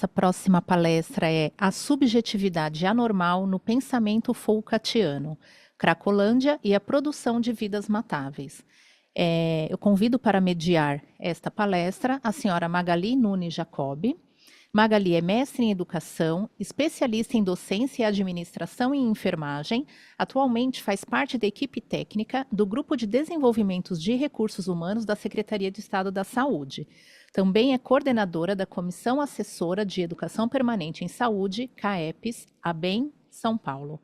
nossa próxima palestra é A Subjetividade Anormal no Pensamento Foucaultiano, Cracolândia e a Produção de Vidas Matáveis. Eu convido para mediar esta palestra a senhora Magali Nunes Jacobi. Magali é mestre em educação, especialista em docência e administração e enfermagem. Atualmente faz parte da equipe técnica do Grupo de Desenvolvimento de Recursos Humanos da Secretaria de Estado da Saúde. Também é coordenadora da Comissão Assessora de Educação Permanente em Saúde, CAEPS, ABEM, São Paulo.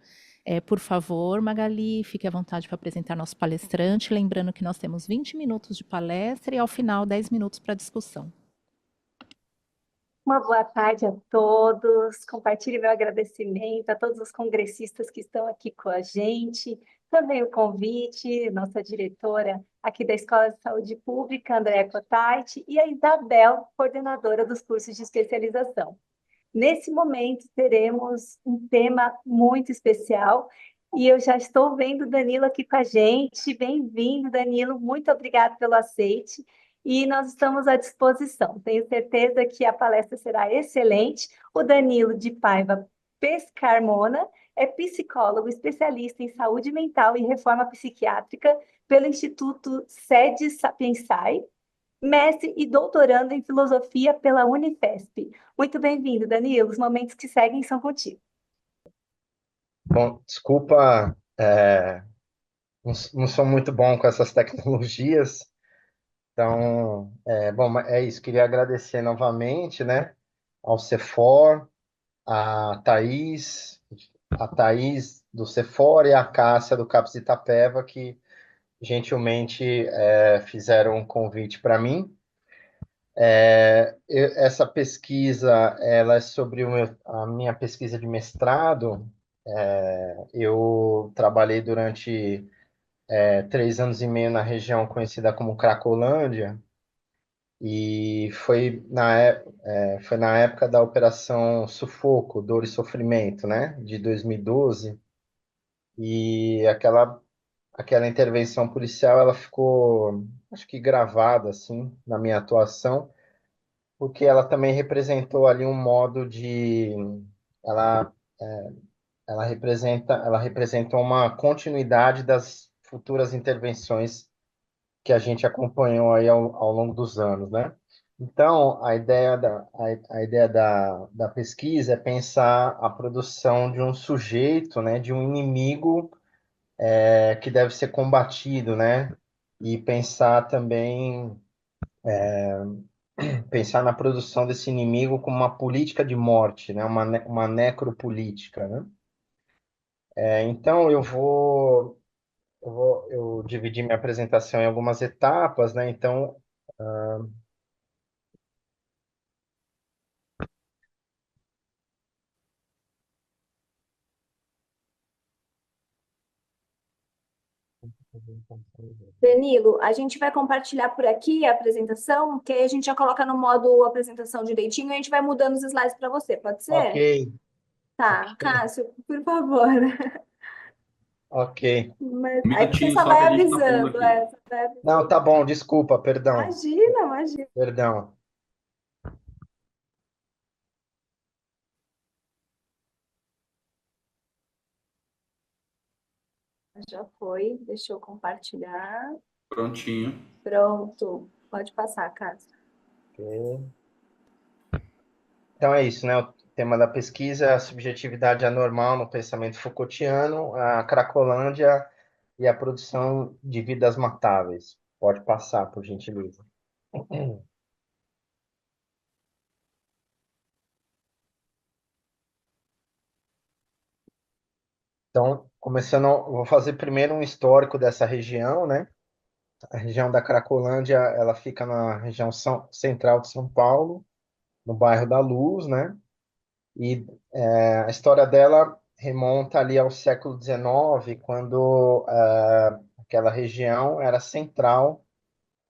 Por favor, Magali, fique à vontade para apresentar nosso palestrante, lembrando que nós temos 20 minutos de palestra e, ao final, 10 minutos para discussão. Uma boa tarde a todos. Compartilhe meu agradecimento a todos os congressistas que estão aqui com a gente. Também o convite, nossa diretora aqui da Escola de Saúde Pública, Andréa Cotarte, e a Isabel, coordenadora dos cursos de especialização. Nesse momento, teremos um tema muito especial e eu já estou vendo o Danilo aqui com a gente. Bem-vindo, Danilo. Muito obrigada pelo aceite. E nós estamos à disposição. Tenho certeza que a palestra será excelente. O Danilo de Paiva Pescarmona é psicólogo especialista em saúde mental e reforma psiquiátrica pelo Instituto Sede Sapiensai, mestre e doutorando em filosofia pela Unifesp. Muito bem-vindo, Danilo. Os momentos que seguem são contigo. Bom, desculpa, não sou muito bom com essas tecnologias, então, bom, mas é isso, queria agradecer novamente, né, ao CEFOR, a Thaís do CEFOR e a Cássia do CAPS Itapeva, que gentilmente fizeram um convite para mim. Essa pesquisa, ela é sobre a minha pesquisa de mestrado. Eu trabalhei durante 3 anos e meio na região conhecida como Cracolândia, e foi na época da Operação Sufoco, Dor e Sofrimento, né, de 2012, e aquela intervenção policial, ela ficou, acho que gravada, assim, na minha atuação, porque ela também representou ali um modo de... Ela ela representa uma continuidade das futuras intervenções que a gente acompanhou aí ao longo dos anos, né? Então, a ideia da pesquisa é pensar a produção de um sujeito, né, de um inimigo que deve ser combatido, né? E pensar na produção desse inimigo como uma política de morte, né? Uma necropolítica, né? Então, eu dividi minha apresentação em algumas etapas, né? Então, Danilo, a gente vai compartilhar por aqui a apresentação, que aí a gente já coloca no modo apresentação direitinho e a gente vai mudando os slides para você, pode ok, ser? Tá, Cássio, por favor. ok. Mas Um aí você minutinho só só que vai a gente está pondo avisando, aqui. só vai avisando. Não, tá bom, desculpa, perdão, Imagina, imagina. perdão. Já foi, deixa eu compartilhar. Prontinho. Pronto, pode passar, Cássio. Ok. Então é isso, né? O tema da pesquisa é a subjetividade anormal no pensamento Foucaultiano, a Cracolândia e a produção de vidas matáveis. Pode passar, por gentileza. Então, vou fazer primeiro um histórico dessa região, né? A região da Cracolândia, ela fica na região central de São Paulo, no bairro da Luz, né? E a história dela remonta ali ao século XIX, quando aquela região era central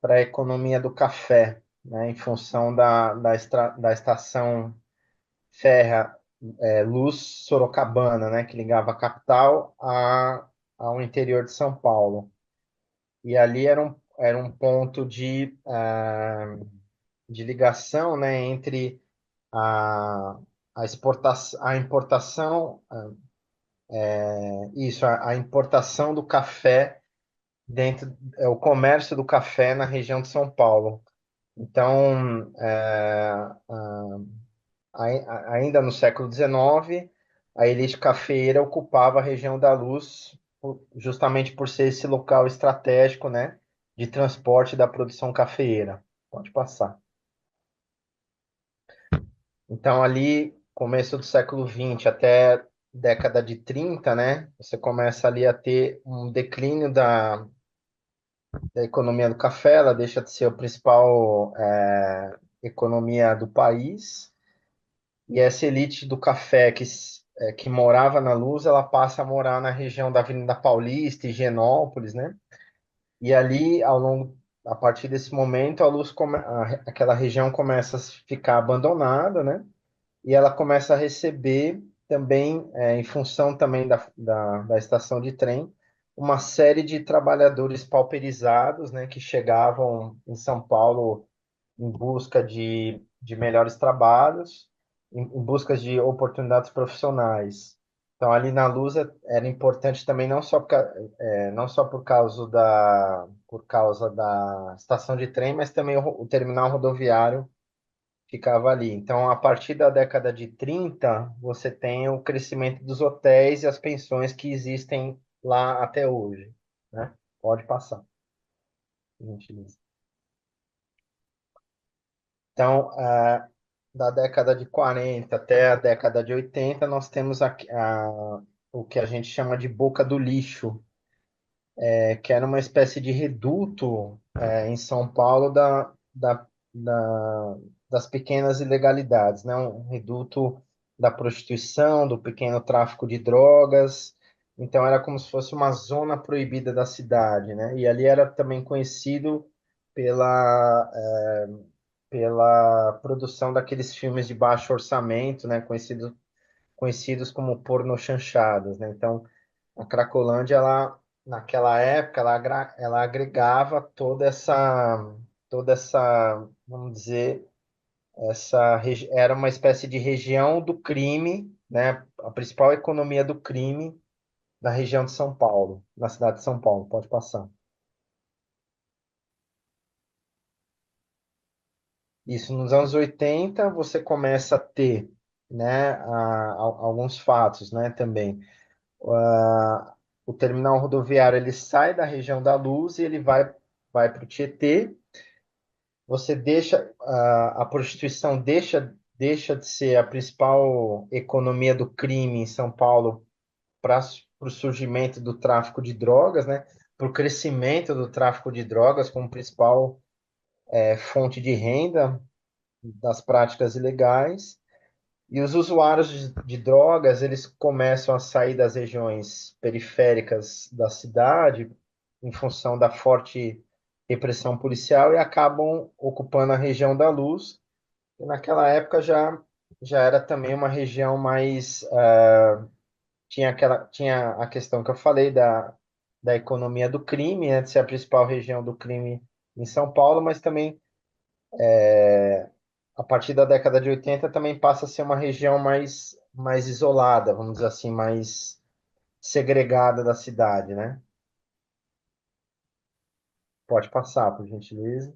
para a economia do café, né? Em função da estação férrea Luz Sorocabana, né? Que ligava a capital ao interior de São Paulo. E ali era um ponto de ligação, né, entre a, a importação, a importação do café o comércio do café na região de São Paulo. Então, ainda no século XIX, a elite cafeeira ocupava a região da Luz, justamente por ser esse local estratégico, né, de transporte da produção cafeeira. Pode passar. Então, ali, começo do século XX até década de 30, né, você começa ali a ter um declínio da economia do café, ela deixa de ser a principal economia do país, e essa elite do café que morava na Luz, ela passa a morar na região da Avenida Paulista, Higienópolis, né? E ali, a partir desse momento, aquela região começa a ficar abandonada, né? E ela começa a receber também, em função também da estação de trem, uma série de trabalhadores pauperizados, né, que chegavam em São Paulo em busca de melhores trabalhos, em busca de oportunidades profissionais. Então, ali na Lusa era importante também não só por causa da estação de trem, mas também o terminal rodoviário ficava ali. Então, a partir da década de 30, você tem o crescimento dos hotéis e as pensões que existem lá até hoje, né? Pode passar, gentileza. Então, da década de 40 até a década de 80, nós temos o que a gente chama de boca do lixo, que era uma espécie de reduto, em São Paulo das pequenas ilegalidades, né? Um reduto da prostituição, do pequeno tráfico de drogas. Então era como se fosse uma zona proibida da cidade, né? E ali era também conhecido pela pela produção daqueles filmes de baixo orçamento, né? Conhecidos como pornochanchadas, né? Então a Cracolândia, naquela época, ela agregava toda essa, vamos dizer, era uma espécie de região do crime, né? A principal economia do crime da região de São Paulo, na cidade de São Paulo. Pode passar. Isso, nos anos 80, você começa a ter, né, alguns fatos, né, também. Ah, o terminal rodoviário ele sai da região da Luz e ele vai para o Tietê. Você deixa a prostituição deixa de ser a principal economia do crime em São Paulo para o surgimento do tráfico de drogas, né? Para o crescimento do tráfico de drogas como principal fonte de renda das práticas ilegais. E os usuários de drogas, eles começam a sair das regiões periféricas da cidade em função da forte repressão policial e acabam ocupando a região da Luz. E naquela época já era também uma região mais tinha a questão que eu falei da economia do crime, né, de ser a principal região do crime em São Paulo, mas também a partir da década de 80 também passa a ser uma região mais isolada, vamos dizer assim, mais segregada da cidade, né? Pode passar, por gentileza.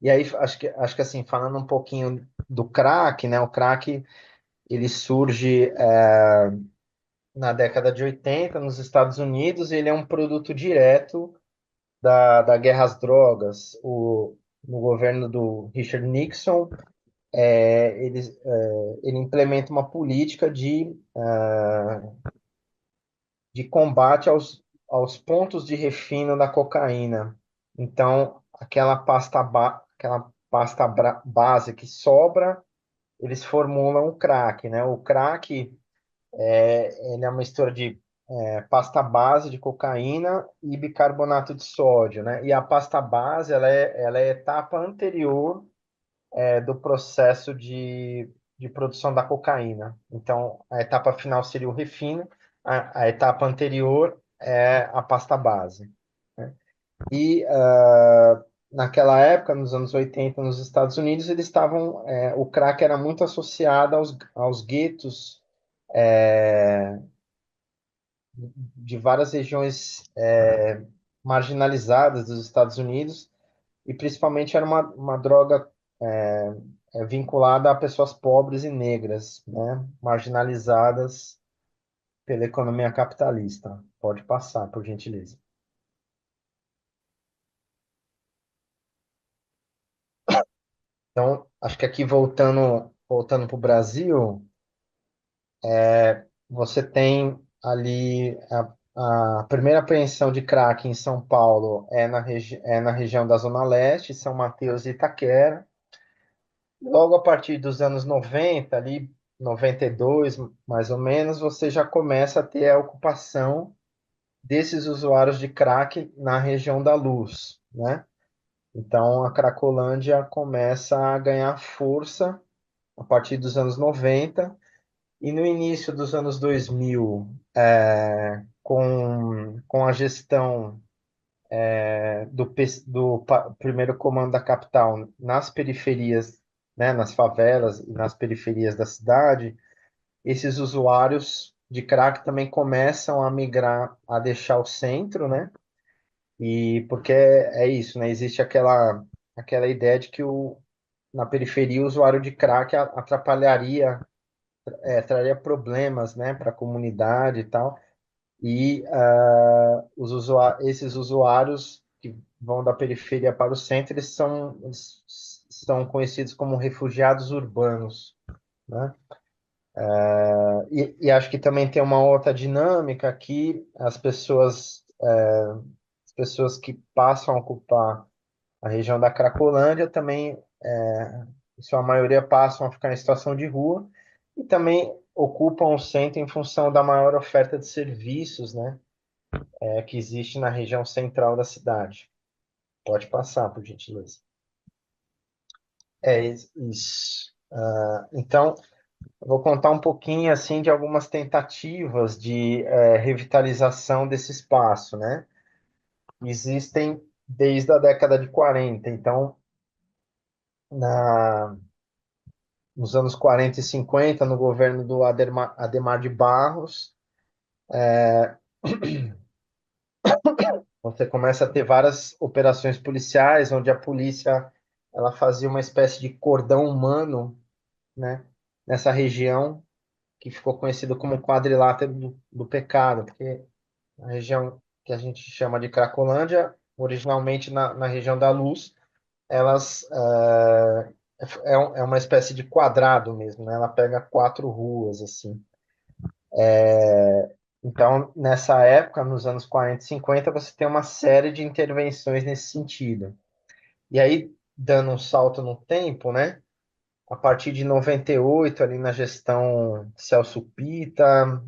E aí, acho que assim, falando um pouquinho do crack, né? O crack, ele surge na década de 80 nos Estados Unidos, e ele é um produto direto da guerra às drogas. No governo do Richard Nixon, ele implementa uma política de combate aos pontos de refino da cocaína. Então, aquela base que sobra, eles formulam o crack, né? O crack ele é uma mistura de pasta base de cocaína e bicarbonato de sódio, né? E a pasta base, ela é a etapa anterior do processo de produção da cocaína. Então, a etapa final seria o refino, a etapa anterior é a pasta base, né? E naquela época, nos anos 80, nos Estados Unidos, eles estavam, o crack era muito associado aos guetos de várias regiões marginalizadas dos Estados Unidos, e principalmente era uma droga vinculada a pessoas pobres e negras, né, marginalizadas pela economia capitalista. Pode passar, por gentileza. Então, acho que aqui voltando para o Brasil, você tem ali a primeira apreensão de crack em São Paulo é na região da Zona Leste, São Mateus e Itaquera. Logo a partir dos anos 90, ali 92 mais ou menos, você já começa a ter a ocupação desses usuários de crack na região da Luz, né? Então a Cracolândia começa a ganhar força a partir dos anos 90 e no início dos anos 2000, com a gestão primeiro comando da capital nas periferias, né, nas favelas e nas periferias da cidade, esses usuários de crack também começam a migrar, a deixar o centro, né? E porque é isso, né? Existe aquela ideia de que na periferia o usuário de crack atrapalharia, traria problemas, né, para a comunidade e tal. E esses usuários que vão da periferia para o centro, eles são conhecidos como refugiados urbanos, né? E acho que também tem uma outra dinâmica aqui, as pessoas que passam a ocupar a região da Cracolândia também, em sua maioria, passam a ficar em situação de rua e também ocupam o centro em função da maior oferta de serviços, né, que existe na região central da cidade. Pode passar, por gentileza. Isso. Então, eu vou contar um pouquinho assim de algumas tentativas de revitalização desse espaço, né? Existem desde a década de 40. Então, na, nos anos 40 e 50, no governo do Ademar de Barros, você começa a ter várias operações policiais, onde a polícia ela fazia uma espécie de cordão humano, né, nessa região que ficou conhecido como quadrilátero do pecado, porque a região que a gente chama de Cracolândia, originalmente na região da Luz, elas é uma espécie de quadrado mesmo, né? Ela pega 4 ruas assim. Então, nessa época, nos anos 40 e 50, você tem uma série de intervenções nesse sentido. E aí, dando um salto no tempo, né? A partir de 98, ali na gestão Celso Pita,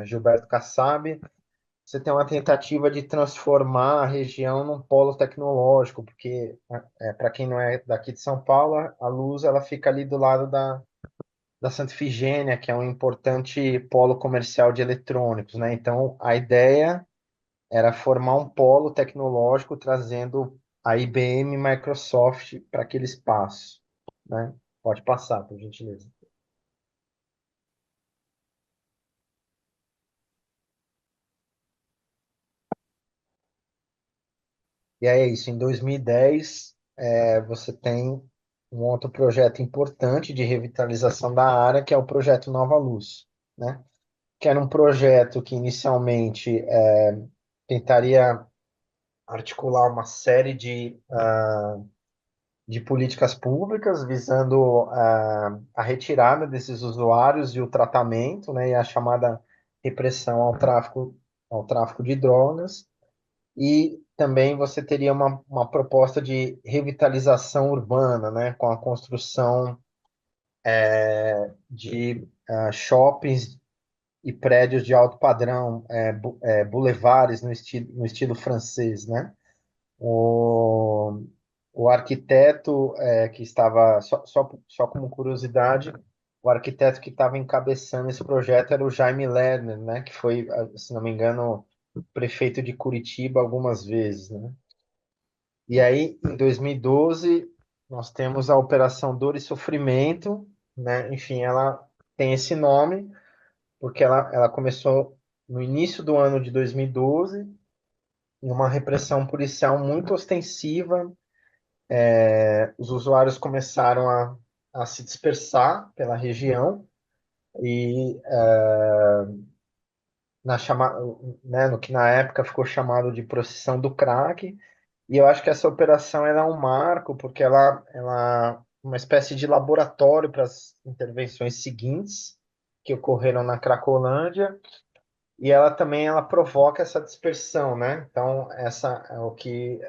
Gilberto Kassab, você tem uma tentativa de transformar a região num polo tecnológico, porque, para quem não é daqui de São Paulo, a Luz ela fica ali do lado da Santa Ifigênia, que é um importante polo comercial de eletrônicos, né? Então, a ideia era formar um polo tecnológico trazendo a IBM e Microsoft para aquele espaço, né? Pode passar, por gentileza. E aí é isso. Em 2010, você tem um outro projeto importante de revitalização da área, que é o projeto Nova Luz, né? Que era um projeto que inicialmente tentaria articular uma série de políticas públicas visando a retirada desses usuários e o tratamento, né, e a chamada repressão ao tráfico de drogas. E também você teria uma proposta de revitalização urbana, né, com a construção de shoppings e prédios de alto padrão, bulevares no estilo francês, né? O, o arquiteto que estava, só como curiosidade, o arquiteto que estava encabeçando esse projeto era o Jaime Lerner, né? Que foi, se não me engano, prefeito de Curitiba algumas vezes, né? E aí, em 2012, nós temos a Operação Dor e Sofrimento, né? Enfim, ela tem esse nome porque ela começou no início do ano de 2012, em uma repressão policial muito ostensiva. Os usuários começaram a se dispersar pela região e no que na época ficou chamado de Procissão do Crack. E eu acho que essa operação ela é um marco, porque ela é uma espécie de laboratório para as intervenções seguintes que ocorreram na Cracolândia, e ela também ela provoca essa dispersão, né? Então, essa é o que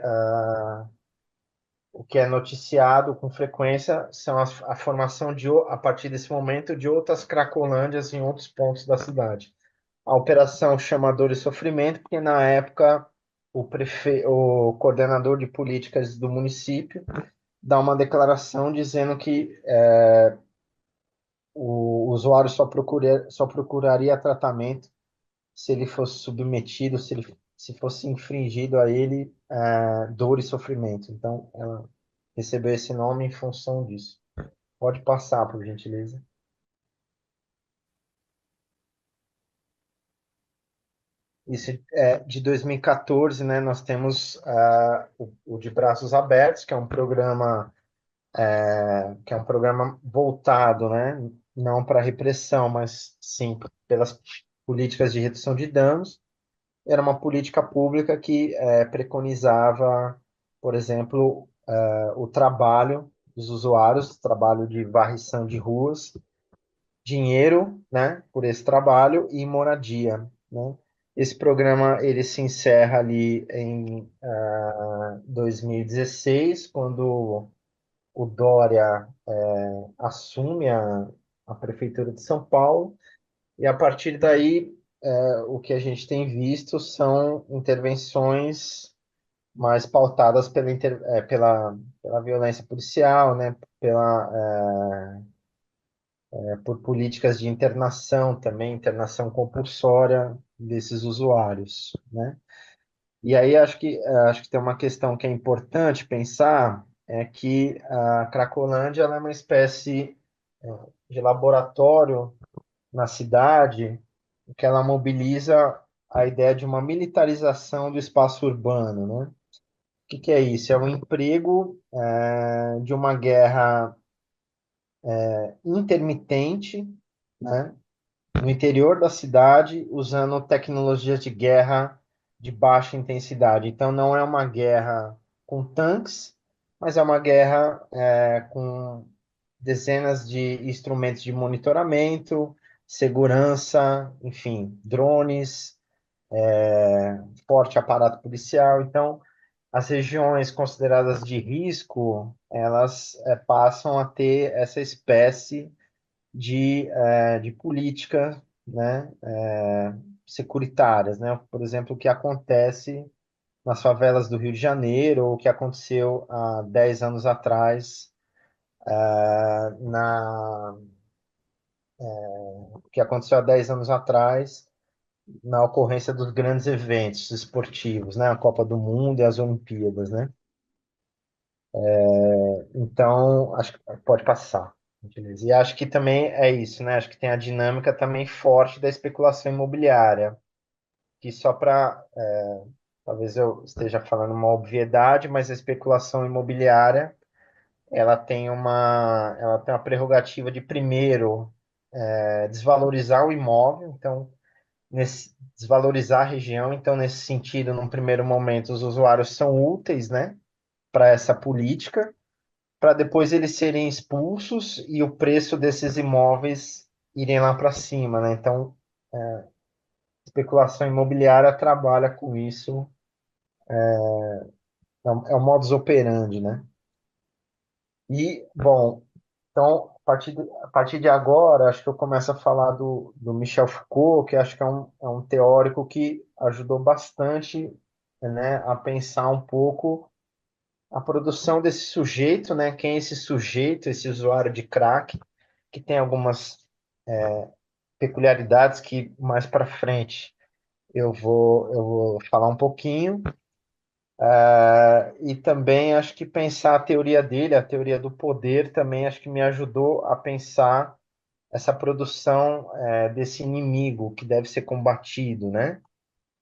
é noticiado com frequência são a formação a partir desse momento de outras Cracolândias em outros pontos da cidade. A operação chama Dor e Sofrimento, porque na época o coordenador de políticas do município dá uma declaração dizendo que o usuário só procuraria tratamento se ele fosse submetido, se fosse infringido a ele dor e sofrimento. Então, ela recebeu esse nome em função disso. Pode passar, por gentileza. Isso é de 2014, né? Nós temos o De Braços Abertos, que é um programa voltado, né? Não para repressão, mas sim pelas políticas de redução de danos. Era uma política pública que preconizava, por exemplo, o trabalho dos usuários, trabalho de varrição de ruas, dinheiro, né, por esse trabalho e moradia, né? Esse programa ele se encerra ali em 2016, quando o Dória assume a prefeitura de São Paulo, e a partir daí o que a gente tem visto são intervenções mais pautadas pela violência policial, né, por políticas de internação também, internação compulsória desses usuários, né? E aí acho que tem uma questão que é importante pensar, é que a Cracolândia ela é uma espécie de laboratório na cidade, que ela mobiliza a ideia de uma militarização do espaço urbano, né? O que é isso? É um emprego de uma guerra intermitente, né? No interior da cidade, usando tecnologias de guerra de baixa intensidade. Então, não é uma guerra com tanques, mas é uma guerra com dezenas de instrumentos de monitoramento, segurança, enfim, drones, forte aparato policial. Então, as regiões consideradas de risco, elas passam a ter essa espécie de política, né, securitárias, né? Por exemplo, o que acontece nas favelas do Rio de Janeiro, ou o que aconteceu há 10 anos atrás, o que aconteceu há 10 anos atrás na ocorrência dos grandes eventos esportivos, né? A Copa do Mundo e as Olimpíadas, né? Então, acho que pode passar. Beleza. E acho que também é isso, né? Acho que tem a dinâmica também forte da especulação imobiliária, que só para, talvez eu esteja falando uma obviedade, mas a especulação imobiliária, ela tem uma prerrogativa de primeiro desvalorizar o imóvel, então desvalorizar a região. Então, nesse sentido, num primeiro momento, os usuários são úteis, né, para essa política, para depois eles serem expulsos e o preço desses imóveis irem lá para cima, né? Então, especulação imobiliária trabalha com isso, é o modus operandi, né? E, bom, então, a partir de agora, acho que eu começo a falar do Michel Foucault, que acho que é um teórico que ajudou bastante, né, a pensar um pouco a produção desse sujeito, né? Quem é esse sujeito, esse usuário de crack, que tem algumas peculiaridades que mais para frente eu vou falar um pouquinho. E também acho que pensar a teoria dele, a teoria do poder, também acho que me ajudou a pensar essa produção desse inimigo que deve ser combatido, né?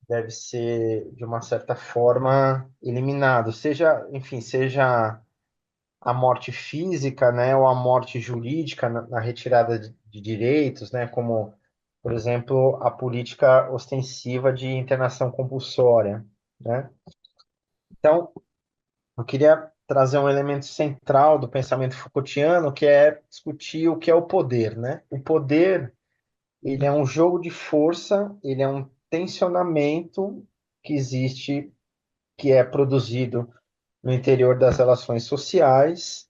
Deve ser, de uma certa forma, eliminado. Seja, enfim, seja a morte física, né, ou a morte jurídica na retirada de direitos, né, como, por exemplo, a política ostensiva de internação compulsória, né? Então, eu queria trazer um elemento central do pensamento Foucaultiano, que é discutir o que é o poder, né? O poder, ele é um jogo de força, ele é um tensionamento que existe, que é produzido no interior das relações sociais,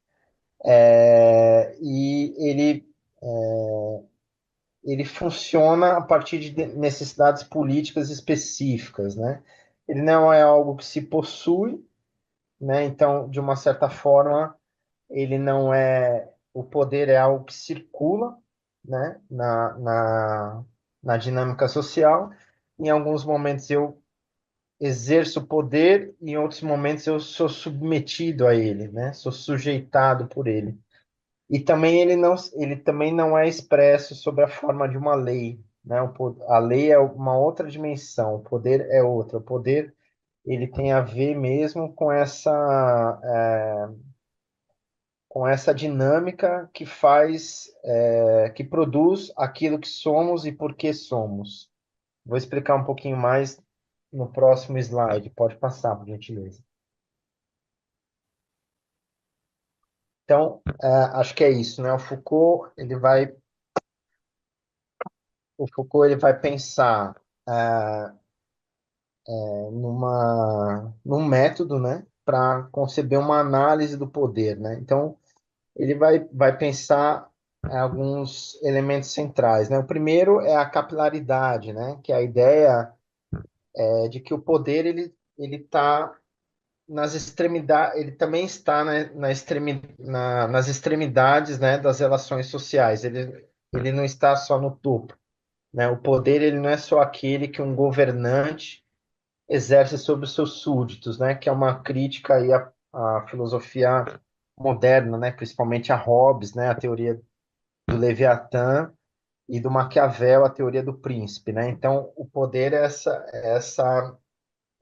e ele funciona a partir de necessidades políticas específicas, né? Ele não é algo que se possui, né? Então, de uma certa forma, ele não é, o poder é algo que circula, né, na dinâmica social. Em alguns momentos eu exerço poder, em outros momentos eu sou submetido a ele, né, sou sujeitado por ele. E também ele também não é expresso sob a forma de uma lei, né? A lei é uma outra dimensão, o poder é outra. O poder ele tem a ver mesmo com essa dinâmica que faz, que produz aquilo que somos e por que somos. Vou explicar um pouquinho mais no próximo slide. Pode passar, por gentileza. Então, acho que é isso, né? O Foucault ele vai pensar num método, né, para conceber uma análise do poder, né? Então, ele vai pensar alguns elementos centrais, né? O primeiro é a capilaridade, né? Que é a ideia de que o poder ele está nas extremidades, ele também está, né, nas extremidades, né, das relações sociais. Ele não está só no topo, né? O poder ele não é só aquele que um governante exerce sobre os seus súditos, né? Que é uma crítica aí à filosofia moderna, né? Principalmente a Hobbes, né? A teoria do Leviatã e do Maquiavel, a teoria do príncipe, né? Então, o poder é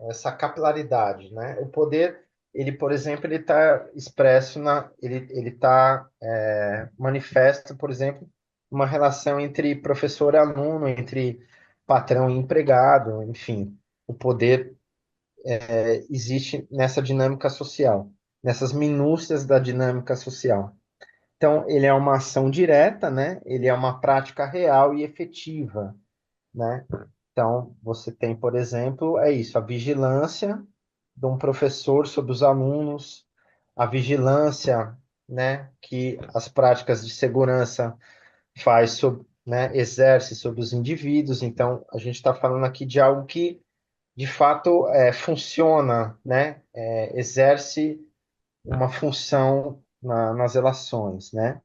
essa capilaridade, né? O poder, ele, por exemplo, ele está expresso ele está manifesto, por exemplo, uma relação entre professor e aluno, entre patrão e empregado, enfim. O poder existe nessa dinâmica social, nessas minúcias da dinâmica social. Então, ele é uma ação direta, né? Ele é uma prática real e efetiva, né? Então, você tem, por exemplo, é isso, a vigilância de um professor sobre os alunos, a vigilância, né, que as práticas de segurança faz sobre, né, exerce sobre os indivíduos. Então, a gente está falando aqui de algo que de fato funciona, né? Exerce uma função nas relações, né?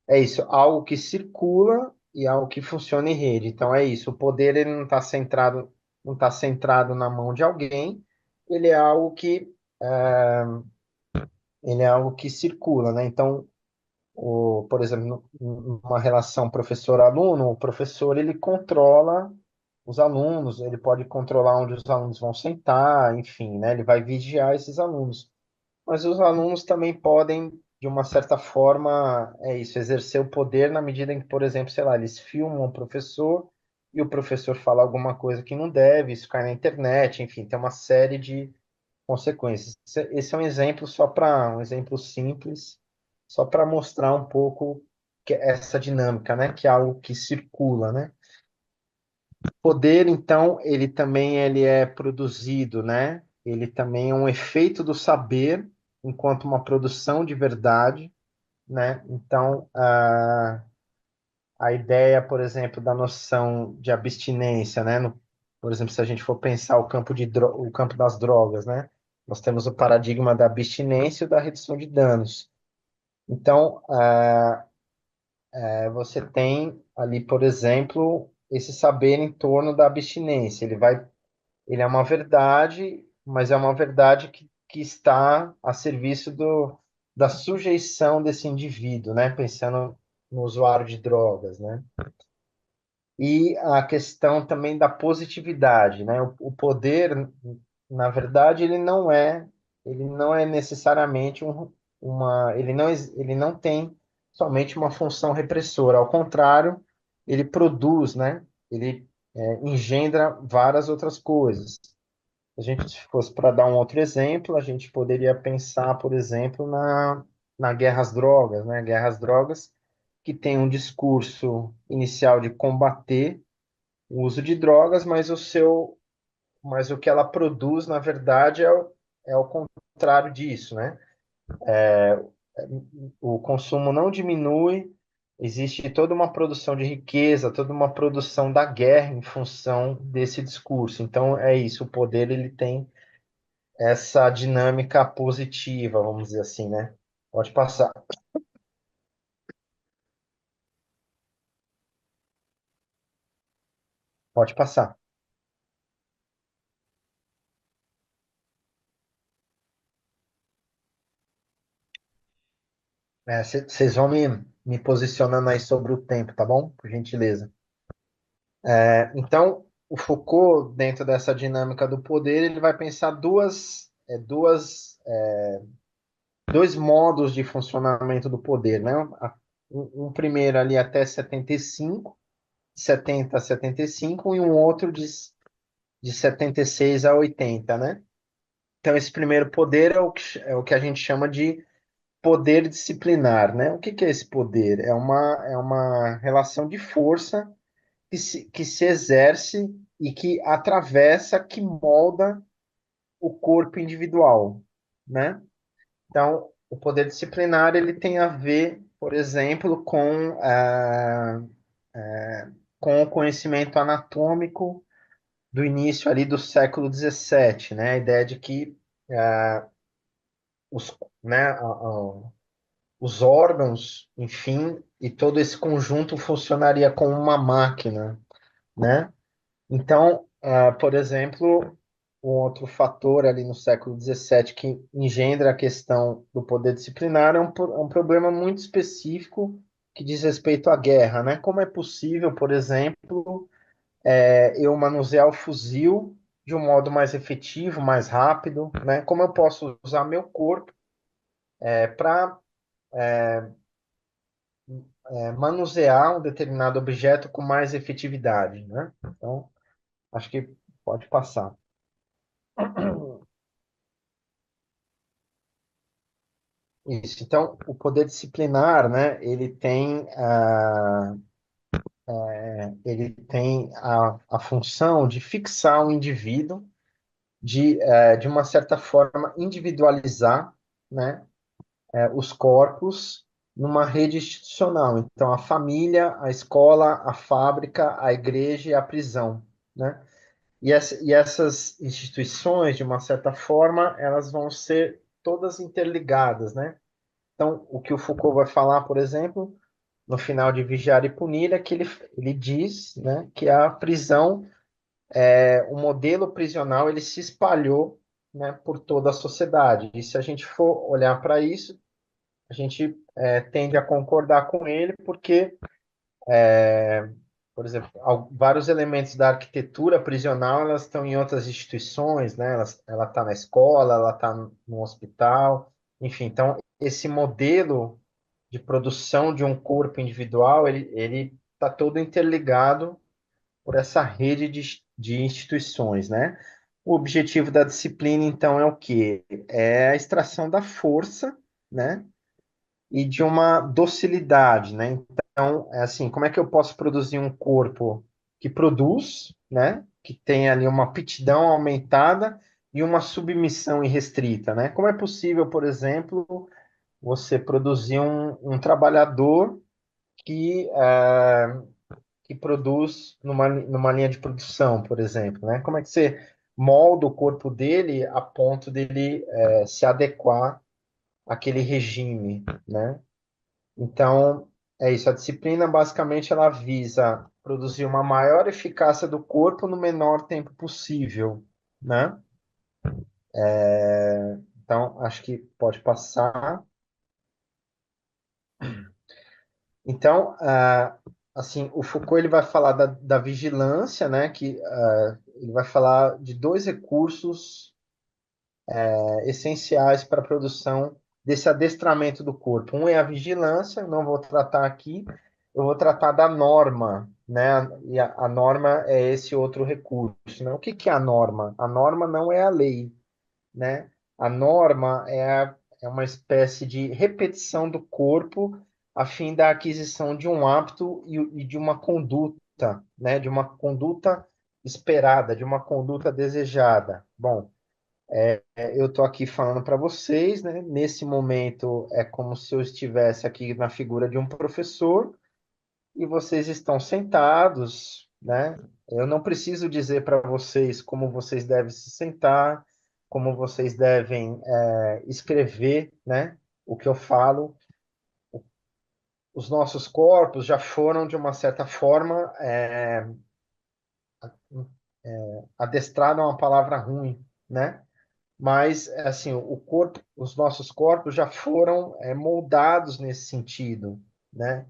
É isso, algo que circula e algo que funciona em rede. Então é isso, o poder ele não está centrado na mão de alguém, ele é algo que ele é algo que circula, né? Então, por exemplo, numa relação professor-aluno, o professor ele controla os alunos, ele pode controlar onde os alunos vão sentar, enfim, né? Ele vai vigiar esses alunos. Mas os alunos também podem, de uma certa forma, é isso, exercer o poder na medida em que, por exemplo, sei lá, eles filmam o professor e o professor fala alguma coisa que não deve, isso cai na internet, enfim, tem uma série de consequências. Esse é um exemplo um exemplo simples, só para mostrar um pouco que essa dinâmica, né, que é algo que circula, né? Poder, então, ele é produzido, né? Ele também é um efeito do saber, enquanto uma produção de verdade, né? Então, a ideia, por exemplo, da noção de abstinência, né? Por exemplo, se a gente for pensar o campo das drogas, né? Nós temos o paradigma da abstinência e da redução de danos. Então, você tem ali, por exemplo, esse saber em torno da abstinência. Ele é uma verdade, mas é uma verdade que está a serviço da sujeição desse indivíduo, né? Pensando no usuário de drogas, né? E a questão também da positividade, né? O poder, na verdade, ele não é necessariamente ele não tem somente uma função repressora. Ao contrário, ele produz, né? Ele engendra várias outras coisas. Se a gente se fosse para dar um outro exemplo, a gente poderia pensar, por exemplo, na guerra às drogas, né? Guerra às drogas, que tem um discurso inicial de combater o uso de drogas, mas o que ela produz, na verdade, é o contrário disso, né? O consumo não diminui, existe toda uma produção de riqueza, toda uma produção da guerra em função desse discurso. Então, é isso, o poder ele tem essa dinâmica positiva, vamos dizer assim, né? Pode passar. Pode passar. Vocês vão me posicionando aí sobre o tempo, tá bom? Por gentileza. Então, o Foucault, dentro dessa dinâmica do poder, ele vai pensar dois modos de funcionamento do poder, né? Um primeiro ali até 75, 70 a 75, e um outro de 76 a 80, né? Então, esse primeiro poder é o que a gente chama de poder disciplinar, né? O que que é esse poder? É uma relação de força que se exerce e que atravessa, que molda o corpo individual, né? Então, o poder disciplinar ele tem a ver, por exemplo, com o conhecimento anatômico do início ali do século XVII, né? A ideia de que os, né, os órgãos, enfim, e todo esse conjunto funcionaria como uma máquina, né? Então, por exemplo, um outro fator ali no século XVII que engendra a questão do poder disciplinar é um problema muito específico que diz respeito à guerra, né? Como é possível, por exemplo, eu manusear o fuzil de um modo mais efetivo, mais rápido, né? Como eu posso usar meu corpo para manusear um determinado objeto com mais efetividade, né? Então, acho que pode passar. Isso. Então, o poder disciplinar, né, ele tem a função de fixar o indivíduo, de uma certa forma, individualizar, né, os corpos numa rede institucional. Então, a família, a escola, a fábrica, a igreja e a prisão, né? E essas instituições, de uma certa forma, elas vão ser todas interligadas, né? Então, o que o Foucault vai falar, por exemplo, no final de Vigiar e Punir, é que ele diz, né, que a prisão, o modelo prisional, ele se espalhou, né, por toda a sociedade. E se a gente for olhar para isso, a gente tende a concordar com ele, porque, por exemplo, vários elementos da arquitetura prisional, elas estão em outras instituições, né? Ela está na escola, ela está no hospital, enfim. Então, esse modelo de produção de um corpo individual, ele está todo interligado por essa rede de instituições, né? O objetivo da disciplina, então, é o quê? É a extração da força, né? E de uma docilidade, né? Então, é assim, como é que eu posso produzir um corpo que produz, né? Que tem ali uma aptidão aumentada e uma submissão irrestrita, né? Como é possível, por exemplo, você produzir um trabalhador que, que produz numa linha de produção, por exemplo, né? Como é que você molda o corpo dele a ponto dele se adequar àquele regime, né? Então, é isso. A disciplina, basicamente, ela visa produzir uma maior eficácia do corpo no menor tempo possível, né? Então, acho que pode passar. Então, assim, o Foucault ele vai falar da vigilância, né? Que ele vai falar de dois recursos essenciais para a produção desse adestramento do corpo. Um é a vigilância, não vou tratar aqui, eu vou tratar da norma, né? E a norma é esse outro recurso, né? O que que é a norma? A norma não é a lei, né? A norma é uma espécie de repetição do corpo a fim da aquisição de um hábito e de uma conduta, né? De uma conduta esperada, de uma conduta desejada. Bom, eu estou aqui falando para vocês, né? Nesse momento é como se eu estivesse aqui na figura de um professor e vocês estão sentados, né? Eu não preciso dizer para vocês como vocês devem se sentar, como vocês devem escrever, né? O que eu falo. Os nossos corpos já foram, de uma certa forma, adestrados é uma palavra ruim, né? Mas, assim, o corpo, os nossos corpos já foram moldados nesse sentido, né?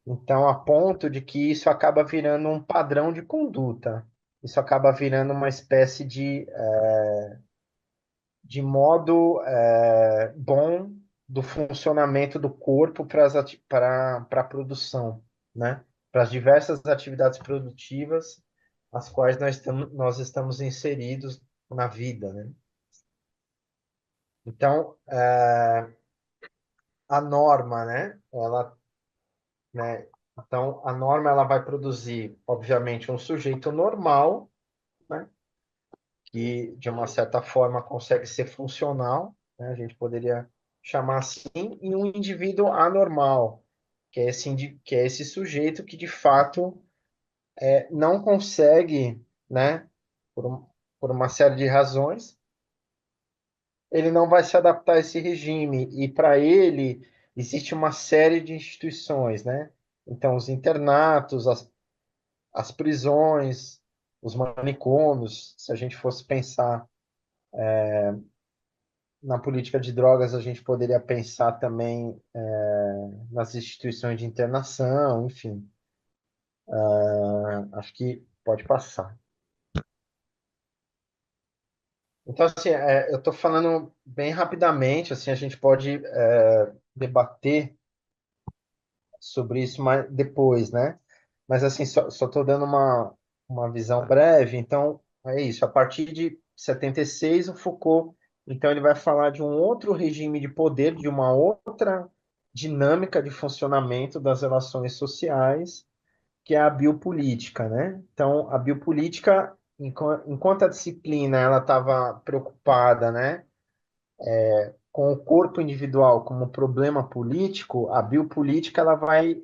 Então, a ponto de que isso acaba virando um padrão de conduta. Isso acaba virando uma espécie de modo bom do funcionamento do corpo para a produção, né? Para as diversas atividades produtivas as quais nós estamos inseridos na vida, né? Então, a norma, né? Né? Então, a norma ela vai produzir, obviamente, um sujeito normal, né? Que, de uma certa forma, consegue ser funcional, né? A gente poderia chamar assim, e um indivíduo anormal, que é esse sujeito que, de fato, não consegue, né? Por uma série de razões, ele não vai se adaptar a esse regime, e para ele existe uma série de instituições, né? Então, os internatos, as prisões, os manicômios, se a gente fosse pensar na política de drogas, a gente poderia pensar também nas instituições de internação, enfim. Acho que pode passar. Então, assim, eu estou falando bem rapidamente, assim, a gente pode debater sobre isso mais depois, né? Mas, assim, só estou dando uma visão breve. Então, é isso. A partir de 76, o Foucault, então, ele vai falar de um outro regime de poder, de uma outra dinâmica de funcionamento das relações sociais, que é a biopolítica, né? Então, a biopolítica, enquanto a disciplina ela estava preocupada, né, com o corpo individual como problema político, a biopolítica ela vai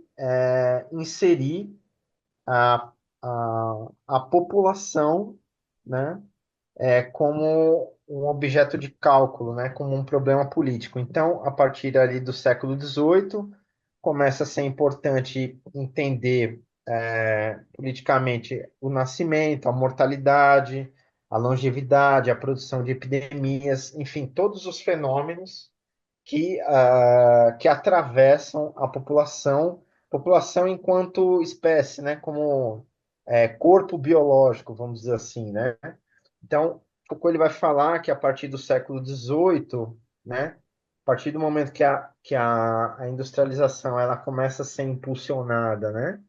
inserir a, a população, né, como um objeto de cálculo, né, como um problema político. Então, a partir ali do século XVIII, começa a ser importante entender politicamente o nascimento, a mortalidade, a longevidade, a produção de epidemias, enfim, todos os fenômenos que atravessam a população enquanto espécie, né, como corpo biológico, vamos dizer assim, né? Então, Foucault ele vai falar que a partir do século XVIII, né, a partir do momento que a industrialização ela começa a ser impulsionada, né,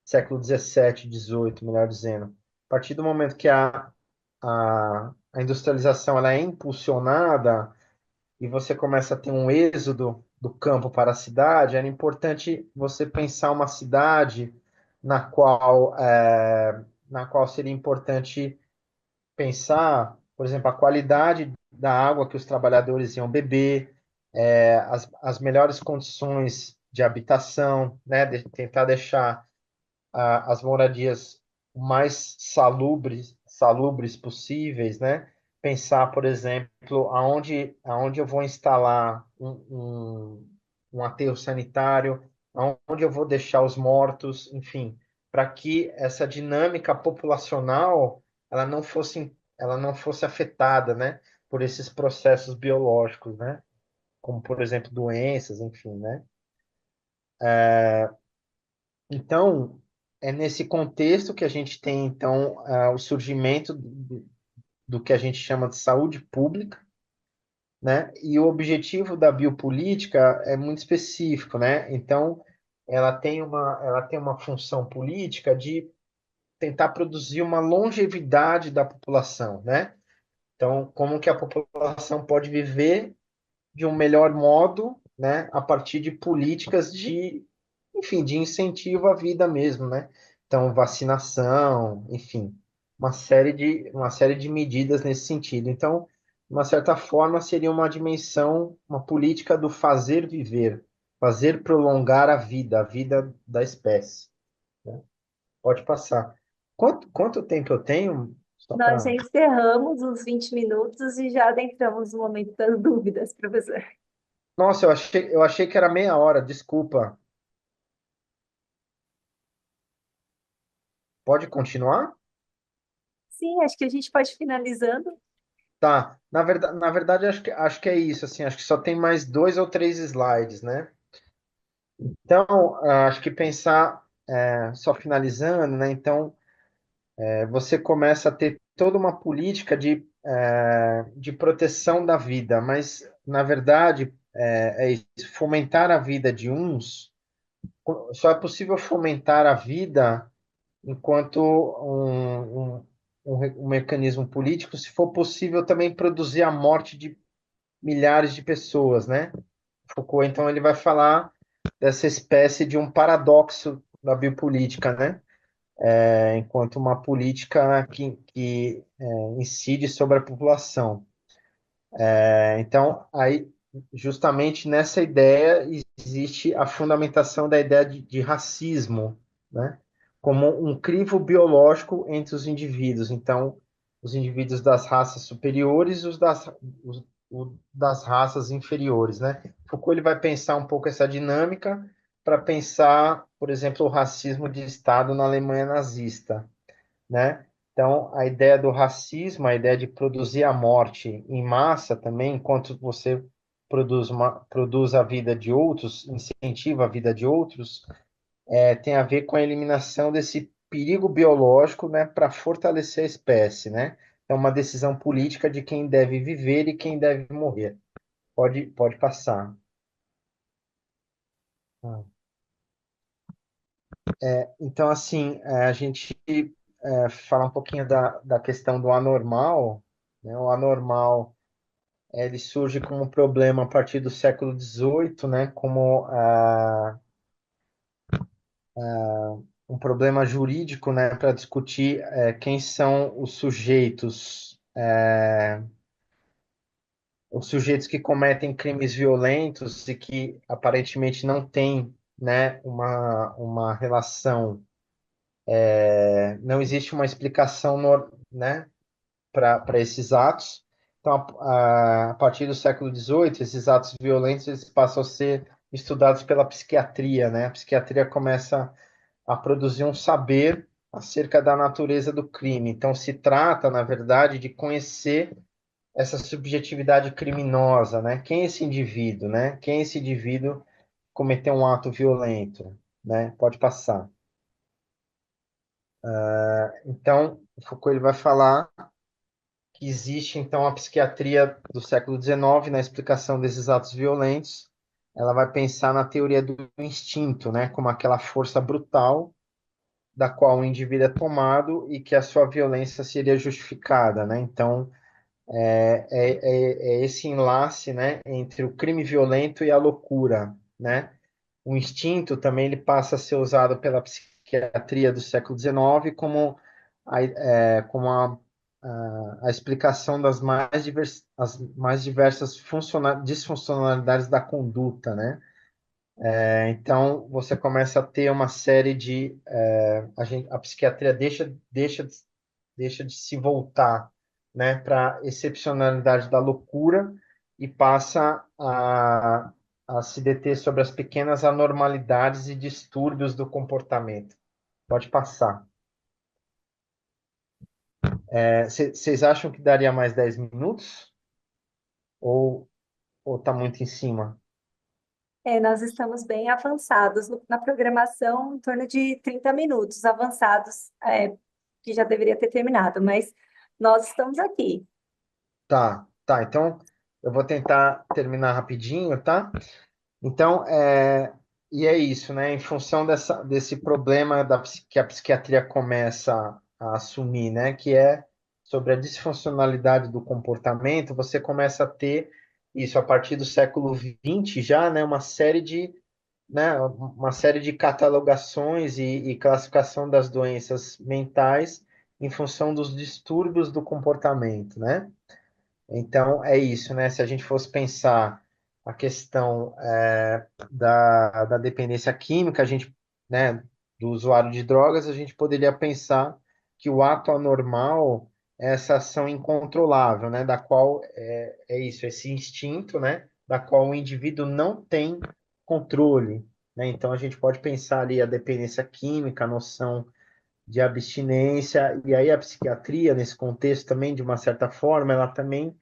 século XVII, XVIII, melhor dizendo, a partir do momento que a industrialização ela é impulsionada e você começa a ter um êxodo do campo para a cidade, era importante você pensar uma cidade na qual seria importante pensar, por exemplo, a qualidade da água que os trabalhadores iam beber, as melhores condições de habitação, né, tentar deixar as moradias o mais salubres possíveis, né? Pensar, por exemplo, aonde eu vou instalar um aterro sanitário, aonde eu vou deixar os mortos, enfim, para que essa dinâmica populacional ela não fosse afetada, né? por esses processos biológicos, né? Como, por exemplo, doenças, enfim, né? Então, é nesse contexto que a gente tem, então, o surgimento do que a gente chama de saúde pública, né? E o objetivo da biopolítica é muito específico, né? Então, ela tem uma função política de tentar produzir uma longevidade da população, né? Então, como que a população pode viver de um melhor modo, né, a partir de políticas de, enfim, de incentivo à vida mesmo, né? Então, vacinação, enfim, uma série de medidas nesse sentido. Então, de uma certa forma, seria uma dimensão, uma política do fazer viver, fazer prolongar a vida da espécie, né? Pode passar. Quanto tempo eu tenho? Só Nós para. já encerramos os 20 minutos e já adentramos no momento das dúvidas, professor. Nossa, eu achei que era meia hora, desculpa. Pode continuar? Sim, acho que a gente pode ir finalizando. Tá. Na verdade, acho que é isso, assim, acho que só tem mais 2 ou 3 slides, né? Então, acho que pensar, só finalizando, né? Então, você começa a ter toda uma política de proteção da vida, mas, na verdade, é isso, fomentar a vida de uns, só é possível fomentar a vida enquanto um mecanismo político, se for possível também produzir a morte de milhares de pessoas, né? Foucault, então, ele vai falar dessa espécie de um paradoxo da biopolítica, né? Enquanto uma política que incide sobre a população. Então, aí, justamente nessa ideia, existe a fundamentação da ideia de racismo, né? Como um crivo biológico entre os indivíduos. Então, os indivíduos das raças superiores e os das raças inferiores, né? Foucault ele vai pensar um pouco essa dinâmica para pensar, por exemplo, o racismo de Estado na Alemanha nazista, né? Então, a ideia do racismo, a ideia de produzir a morte em massa também, enquanto você produz a vida de outros, incentiva a vida de outros, tem a ver com a eliminação desse perigo biológico, né, para fortalecer a espécie, né? É uma decisão política de quem deve viver e quem deve morrer. Pode passar. Ah. Então, assim, a gente falar um pouquinho da questão do anormal, né? O anormal, ele surge como um problema a partir do século XVIII, né? Como um problema jurídico, né? Para discutir quem são os sujeitos que cometem crimes violentos e que aparentemente não têm, né? Uma relação, não existe uma explicação, né? Para esses atos. Então, a partir do século XVIII, esses atos violentos eles passam a ser estudados pela psiquiatria, né? A psiquiatria começa a produzir um saber acerca da natureza do crime. Então, se trata, na verdade, de conhecer essa subjetividade criminosa, né? Quem é esse indivíduo, né? Quem é esse indivíduo que cometeu um ato violento, né? Pode passar. Então, Foucault ele vai falar que existe, então, a psiquiatria do século XIX na explicação desses atos violentos. Ela vai pensar na teoria do instinto, né, como aquela força brutal da qual o indivíduo é tomado e que a sua violência seria justificada, né? Então, é esse enlace, né, entre o crime violento e a loucura, né? O instinto também ele passa a ser usado pela psiquiatria do século XIX como a explicação das mais diversas disfuncionalidades da conduta, né? Então, você começa a ter uma série a psiquiatria deixa de se voltar, né, para a excepcionalidade da loucura e passa a se deter sobre as pequenas anormalidades e distúrbios do comportamento. Pode passar. Vocês acham que daria mais 10 minutos? ou ou está muito em cima? Nós estamos bem avançados na programação, em torno de 30 minutos avançados, que já deveria ter terminado, mas nós estamos aqui. Tá, tá. Então eu vou tentar terminar rapidinho, tá? Então, e é isso, né? Em função desse problema que a psiquiatria começa a assumir, né? Que é sobre a disfuncionalidade do comportamento, você começa a ter isso a partir do século XX já, né? Uma série de catalogações e classificação das doenças mentais em função dos distúrbios do comportamento, né? Então, é isso, né? Se a gente fosse pensar a questão da dependência química, né, do usuário de drogas, a gente poderia pensar que o ato anormal é essa ação incontrolável, né? Da qual é isso, esse instinto, né? Da qual o indivíduo não tem controle, né? Então, a gente pode pensar ali a dependência química, a noção de abstinência, e aí a psiquiatria, nesse contexto também, de uma certa forma, ela também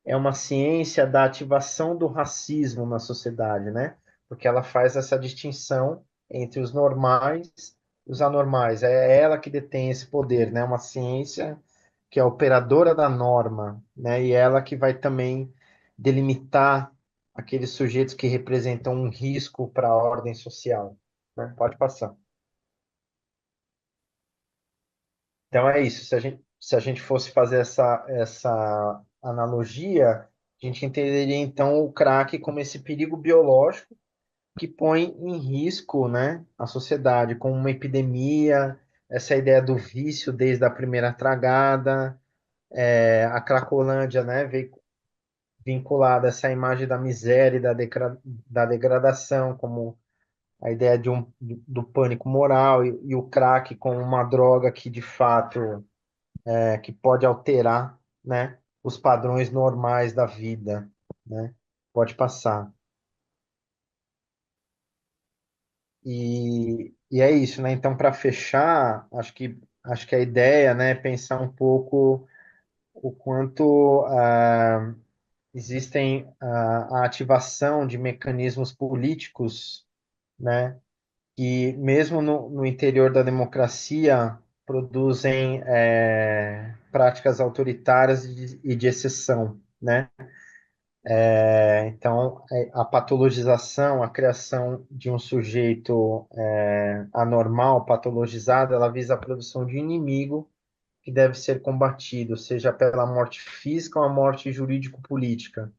é uma ciência da ativação do racismo na sociedade, né? Porque ela faz essa distinção entre os normais e os anormais. É ela que detém esse poder, né? Uma ciência que é operadora da norma, né? E ela que vai também delimitar aqueles sujeitos que representam um risco para a ordem social, né? Pode passar. Então é isso. Se a gente fosse fazer essa analogia, a gente entenderia então o crack como esse perigo biológico que põe em risco, né, a sociedade, como uma epidemia, essa ideia do vício desde a primeira tragada, a Cracolândia, né, veio vinculada a essa imagem da miséria e da degradação, como a ideia do pânico moral e o crack como uma droga que de fato que pode alterar, né, os padrões normais da vida, né? Pode passar. E é isso, né? Então, para fechar, acho que a ideia, né, é pensar um pouco o quanto existem a ativação de mecanismos políticos, né, que mesmo no interior da democracia produzem práticas autoritárias e de exceção, né? Então, a patologização, a criação de um sujeito anormal, patologizado, ela visa a produção de um inimigo que deve ser combatido, seja pela morte física ou a morte jurídico-política,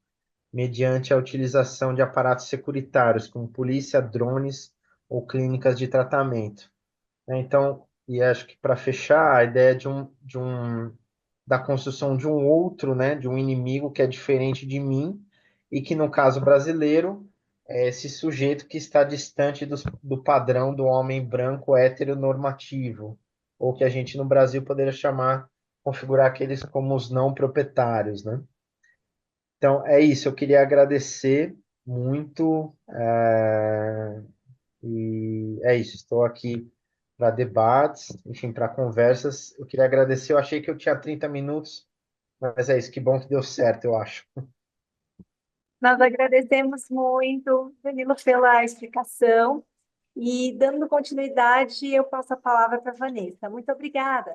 mediante a utilização de aparatos securitários, como polícia, drones ou clínicas de tratamento, né? Então, e acho que para fechar, a ideia da construção de um outro, né, de um inimigo que é diferente de mim e que, no caso brasileiro, é esse sujeito que está distante do padrão do homem branco heteronormativo, ou que a gente no Brasil poderia configurar aqueles como os não proprietários, né? Então, é isso. Eu queria agradecer muito. E é isso, estou aqui para debates, enfim, para conversas. Eu queria agradecer, eu achei que eu tinha 30 minutos, mas é isso, que bom que deu certo, eu acho. Nós agradecemos muito, Danilo, pela explicação e, dando continuidade, eu passo a palavra para a Vanessa. Muito obrigada.